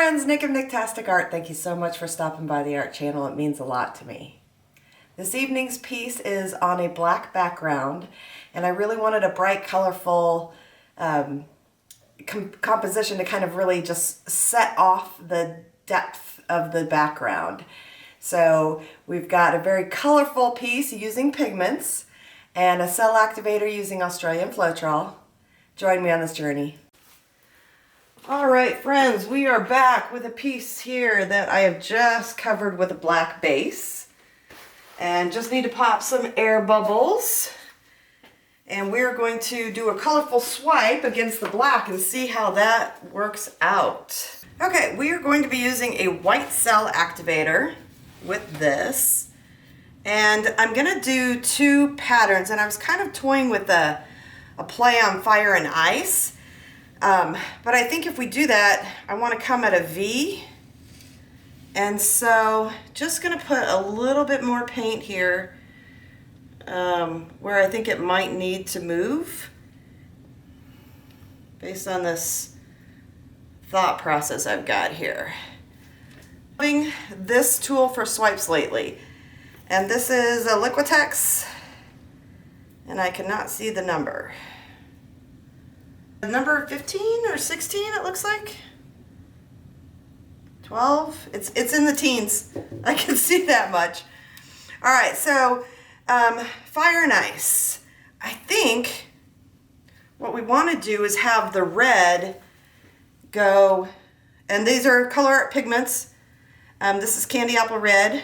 friends, Nick of Nicktastic Art. Thank you so much for stopping by the art channel. It means a lot to me. This evening's piece is on a black background, and I really wanted a bright, colorful composition to kind of really just set off the depth of the background. So we've got a very colorful piece using pigments and a cell activator using Australian Floetrol. Join me on this journey. All right, friends, we are back with a piece here that I have just covered with a black base. And just need to pop some air bubbles. And we're going to do a colorful swipe against the black and see how that works out. Okay, we are going to be using a white cell activator with this. And I'm gonna do two patterns, and I was kind of toying with a play on fire and ice. But I think if we do that, I want to come at a V. And so just going to put a little bit more paint here where I think it might need to move based on this thought process I've got here. Using this tool for swipes lately. And this is a Liquitex, and I cannot see the number. Number 15 or 16 it looks like. 12? It's in the teens. I can see that much. All right, so fire and ice. I think what we want to do is have the red go, and these are ColourArte pigments. This is Candy Apple Red.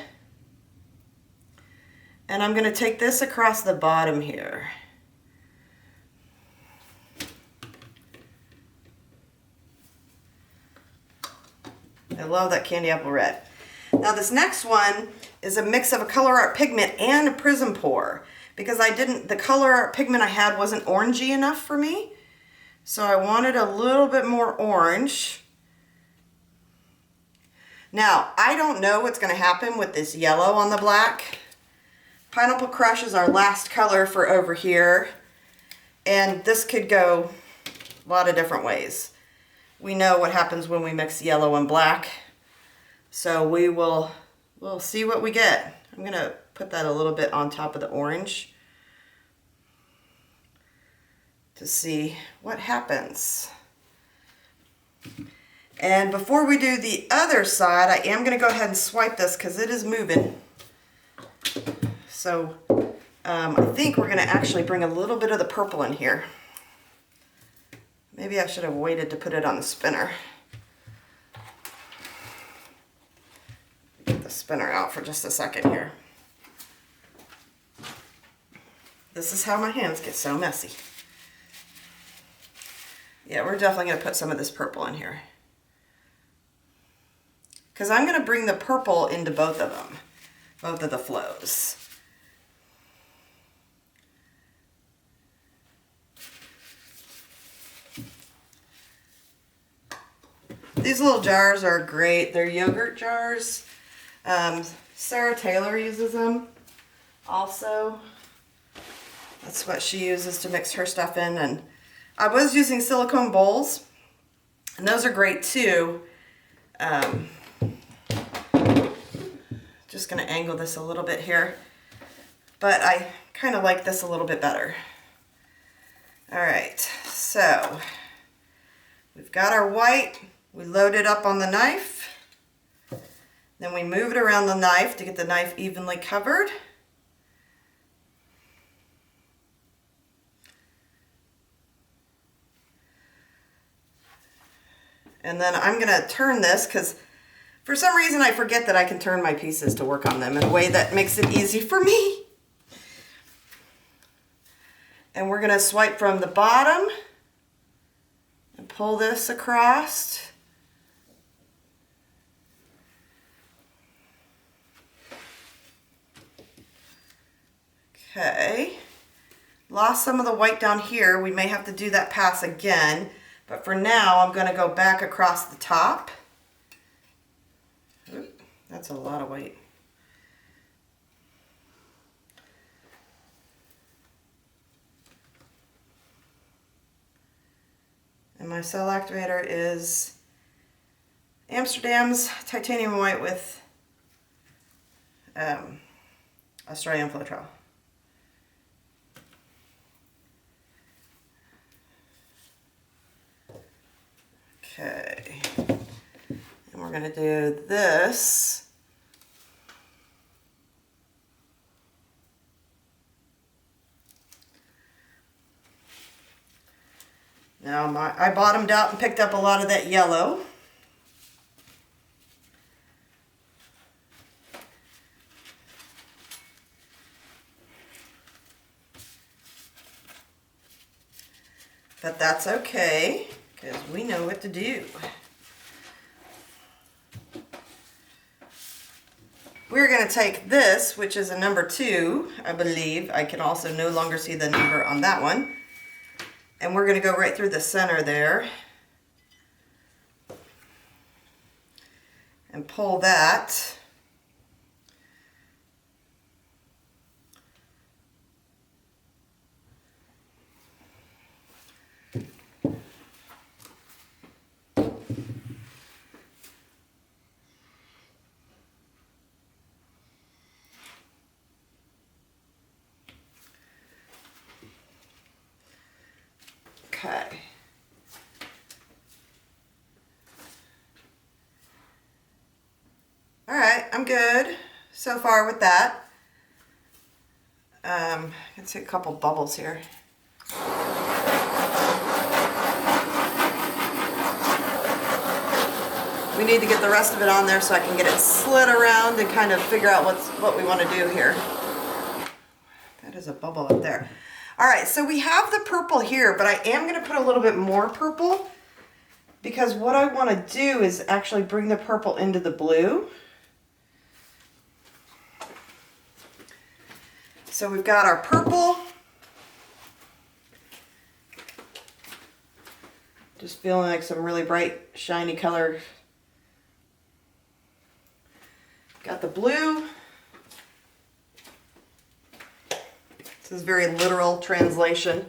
And I'm going to take this across the bottom here. I love that Candy Apple Red. Now this next one is a mix of a ColourArte pigment and a prism pour, because the ColourArte pigment I had wasn't orangey enough for me. So I wanted a little bit more orange. Now, I don't know what's going to happen with this yellow on the black. Pineapple Crush is our last color for over here. And this could go a lot of different ways. We know what happens when we mix yellow and black. So we'll see what we get. I'm going to put that a little bit on top of the orange to see what happens. And before we do the other side, I am going to go ahead and swipe this because it is moving. So I think we're going to actually bring a little bit of the purple in here. Maybe I should have waited to put it on the spinner. Get the spinner out for just a second here. This is how my hands get so messy. Yeah, we're definitely going to put some of this purple in here, because I'm going to bring the purple into both of them, both of the flows. These little jars are great. They're yogurt jars. Sarah Taylor uses them also. That's what she uses to mix her stuff in. And I was using silicone bowls, and those are great too. Just going to angle this a little bit here, but I kind of like this a little bit better. All right, so we've got our white. We load it up on the knife, then we move it around the knife to get the knife evenly covered. And then I'm going to turn this, because for some reason I forget that I can turn my pieces to work on them in a way that makes it easy for me. And we're going to swipe from the bottom and pull this across. Okay, lost some of the white down here. We may have to do that pass again, but for now I'm going to go back across the top. Oop, that's a lot of white. And my cell activator is Amsterdam's titanium white with Australian Floetrol. Okay, and we're going to do this. Now I bottomed out and picked up a lot of that yellow. But that's okay, because we know what to do. We're going to take this, which is a number 2, I believe. I can also no longer see the number on that one. And we're going to go right through the center there. And pull that. Okay. All right, I'm good so far with that. I can see a couple bubbles here. We need to get the rest of it on there so I can get it slid around and kind of figure out what we want to do here. That is a bubble up there. All right, so we have the purple here, but I am going to put a little bit more purple because what I want to do is actually bring the purple into the blue. So we've got our purple. Just feeling like some really bright, shiny color. Got the blue. This is very literal translation.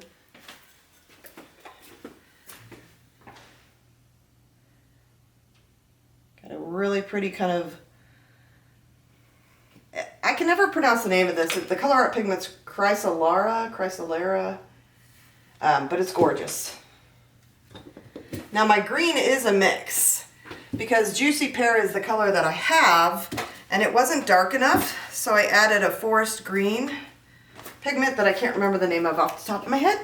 Got a really pretty kind of, I can never pronounce the name of this. The ColourArte pigment's Chrysocolla, but it's gorgeous. Now my green is a mix because Juicy Pear is the color that I have and it wasn't dark enough, so I added a forest green pigment that I can't remember the name of off the top of my head.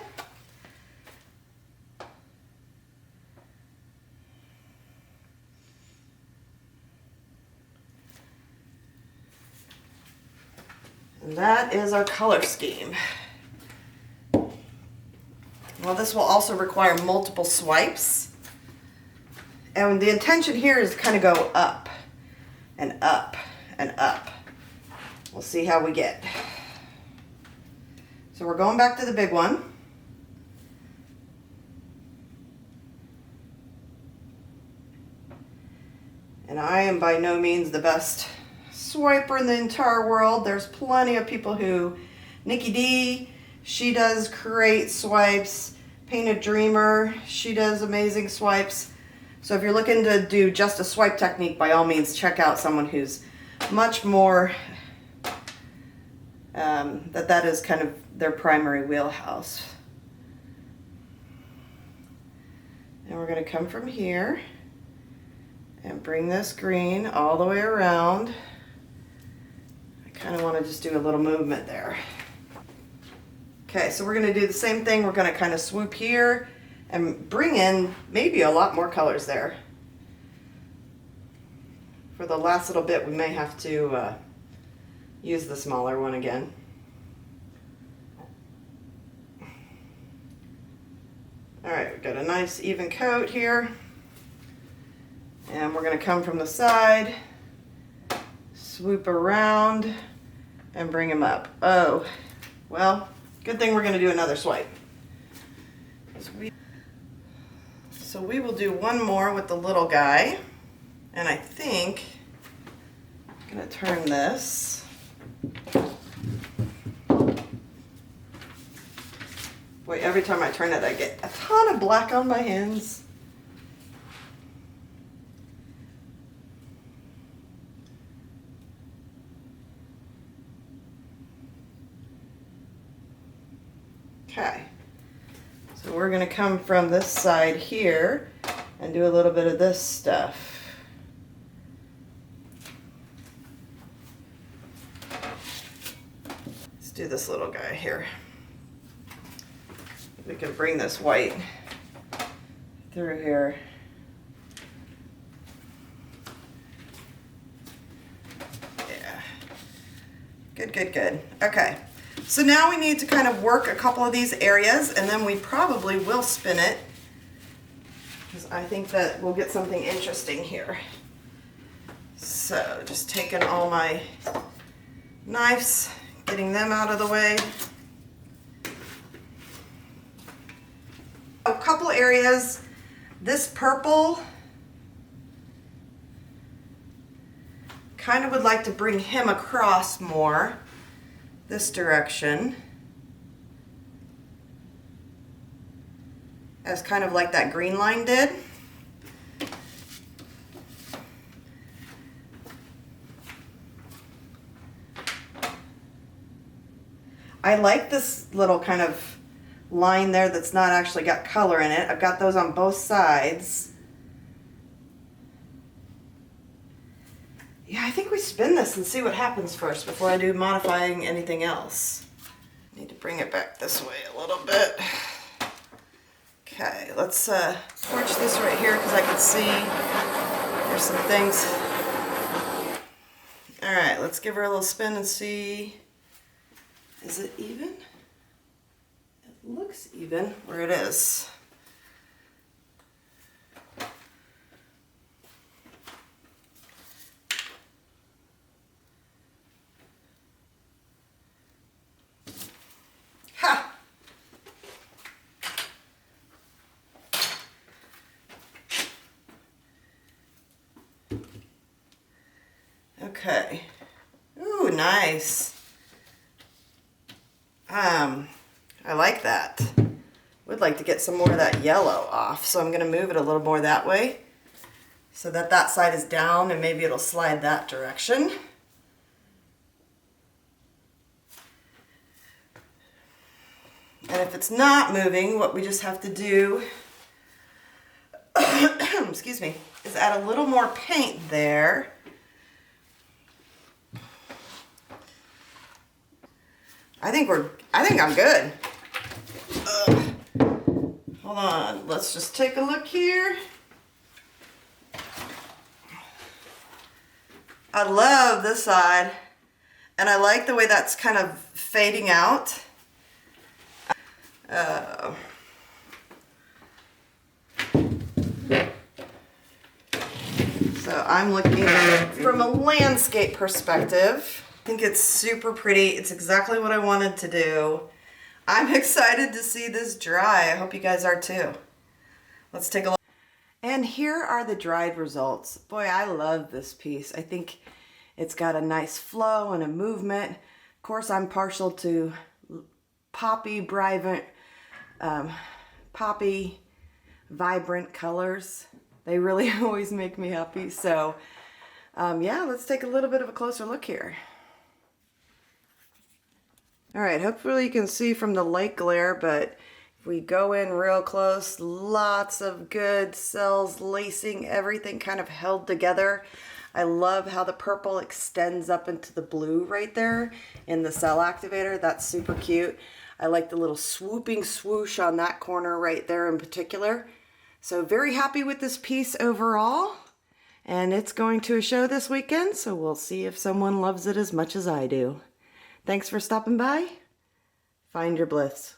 And that is our color scheme. Well, this will also require multiple swipes. And the intention here is to kind of go up and up and up. We'll see how we get. So we're going back to the big one. And I am by no means the best swiper in the entire world. There's plenty of people who, Nikki D, she does great swipes. Painted Dreamer, she does amazing swipes. So if you're looking to do just a swipe technique, by all means check out someone who's much more, that is kind of their primary wheelhouse. And we're going to come from here and bring this green all the way around. I kind of want to just do a little movement there. Okay, so we're going to do the same thing. We're going to kind of swoop here and bring in maybe a lot more colors there. For the last little bit, we may have to use the smaller one again. All right, we've got a nice even coat here. And we're going to come from the side, swoop around, and bring him up. Oh, well, good thing we're going to do another swipe. So we will do one more with the little guy. And I think I'm going to turn this. Boy, every time I turn it, I get a ton of black on my hands. Okay, so we're going to come from this side here and do a little bit of this stuff. Let's do this little guy here. We can bring this white through here. Yeah. Good, good, good. Okay. So now we need to kind of work a couple of these areas, and then we probably will spin it, because I think that we'll get something interesting here. So just taking all my knives, getting them out of the way. A couple areas, this purple, kind of would like to bring him across more this direction, as kind of like that green line did. I like this little kind of line there that's not actually got color in it. I've got those on both sides. Yeah, I think we spin this and see what happens first before I do modifying anything else. Need to bring it back this way a little bit. Okay, let's torch this right here because I can see there's some things. All right, let's give her a little spin and see. Is it even? It looks even where it is. Ha! Okay. Ooh, nice. I like that. Would like to get some more of that yellow off, so I'm going to move it a little more that way so that that side is down, and maybe it'll slide that direction. And if it's not moving, what we just have to do, excuse me, is add a little more paint there. I think I'm good. Hold on, let's just take a look here. I love this side, and I like the way that's kind of fading out. So I'm looking from a landscape perspective. I think it's super pretty. It's exactly what I wanted to do. I'm excited to see this dry. I hope you guys are too. Let's take a look. And here are the dried results. Boy, I love this piece. I think it's got a nice flow and a movement. Of course, I'm partial to poppy, vibrant colors. They really always make me happy. So yeah, let's take a little bit of a closer look here. All right, hopefully you can see from the light glare, but if we go in real close, lots of good cells, lacing, everything kind of held together. I love how the purple extends up into the blue right there in the cell activator. That's super cute. I like the little swooping swoosh on that corner right there in particular. So very happy with this piece overall. And it's going to a show this weekend, so we'll see if someone loves it as much as I do. Thanks for stopping by. Find your bliss.